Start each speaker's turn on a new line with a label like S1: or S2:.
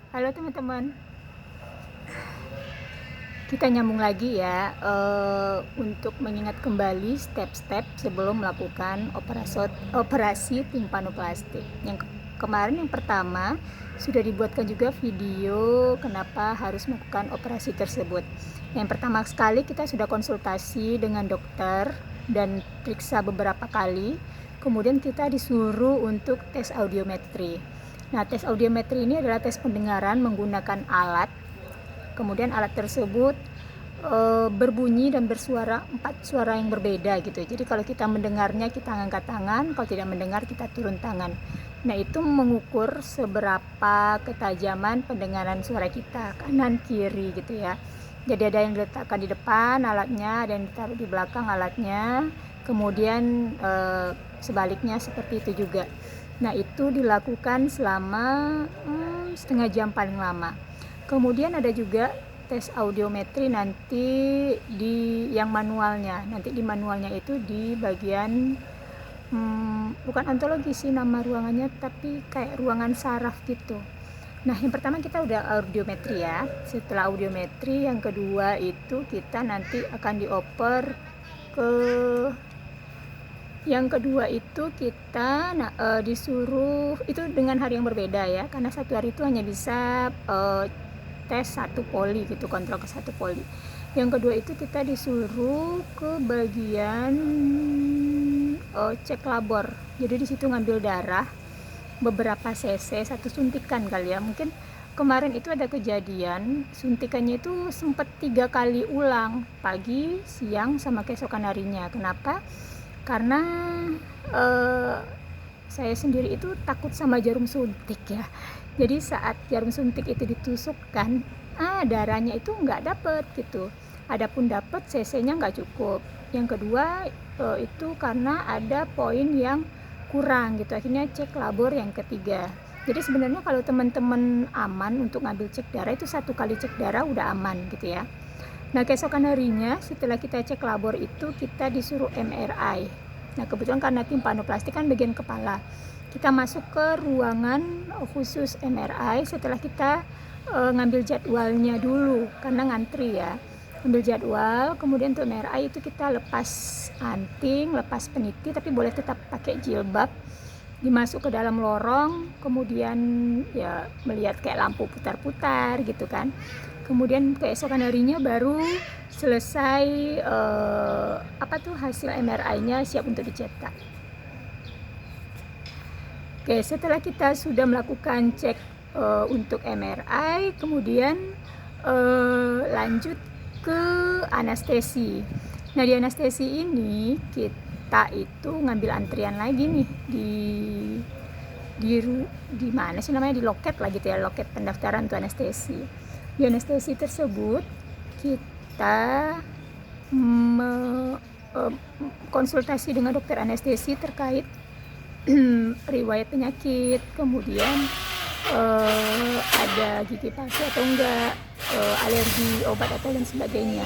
S1: Halo teman-teman, kita nyambung lagi ya untuk mengingat kembali step-step sebelum melakukan operasi timpanoplastik. Kemarin yang pertama sudah dibuatkan juga video kenapa harus melakukan operasi tersebut. Yang pertama sekali kita sudah konsultasi dengan dokter dan periksa beberapa kali. Kemudian kita disuruh untuk tes audiometri. Nah, tes audiometri ini adalah tes pendengaran menggunakan alat. Kemudian alat tersebut berbunyi dan bersuara 4 suara yang berbeda gitu. Jadi kalau kita mendengarnya kita angkat tangan, kalau tidak mendengar kita turun tangan. Nah, itu mengukur seberapa ketajaman pendengaran suara kita, kanan kiri gitu ya. Jadi ada yang diletakkan di depan alatnya, ada yang ditaruh di belakang alatnya. Kemudian sebaliknya seperti itu juga. Nah, itu dilakukan selama setengah jam paling lama. Kemudian ada juga tes audiometri nanti di yang manualnya. Nanti di manualnya itu di bagian bukan ontologi sih nama ruangannya, tapi kayak ruangan saraf gitu. Nah, yang pertama kita udah audiometri ya. Setelah audiometri, yang kedua itu kita nanti akan dioper ke yang kedua itu kita disuruh itu dengan hari yang berbeda ya, karena satu hari itu hanya bisa tes 1 poli gitu, kontrol ke 1 poli. Yang kedua itu kita disuruh ke bagian cek labor. Jadi di situ ngambil darah beberapa cc, 1 suntikan kali ya. Mungkin kemarin itu ada kejadian suntikannya itu sempat 3 kali ulang, pagi, siang, sama keesokan harinya. Kenapa? Karena saya sendiri itu takut sama jarum suntik ya. Jadi saat jarum suntik itu ditusukkan, darahnya itu nggak dapet gitu. Adapun dapet, cc-nya nggak cukup. Yang kedua itu karena ada poin yang kurang gitu. Akhirnya cek labor yang ketiga. Jadi sebenarnya kalau teman-teman aman untuk ngambil cek darah itu 1 kali cek darah udah aman gitu ya. Nah, keesokan harinya setelah kita cek labor itu kita disuruh MRI. Nah, kebetulan karena timpanoplastik kan bagian kepala, kita masuk ke ruangan khusus MRI setelah kita ngambil jadwalnya dulu karena ngantri ya. Ambil jadwal, kemudian untuk MRI itu kita lepas anting, lepas peniti, tapi boleh tetap pakai jilbab. Dimasuk ke dalam lorong, kemudian ya melihat kayak lampu putar-putar gitu kan. Kemudian keesokan harinya baru selesai hasil MRI-nya siap untuk dicetak. Oke, setelah kita sudah melakukan cek untuk MRI, kemudian lanjut ke anestesi. Nah, di anestesi ini kita itu ngambil antrian lagi nih di mana sih namanya, di loket lah gitu ya, loket pendaftaran untuk anestesi. Di anestesi tersebut kita konsultasi dengan dokter anestesi terkait riwayat penyakit, kemudian ada gigi palsu atau enggak, alergi obat atau dan sebagainya.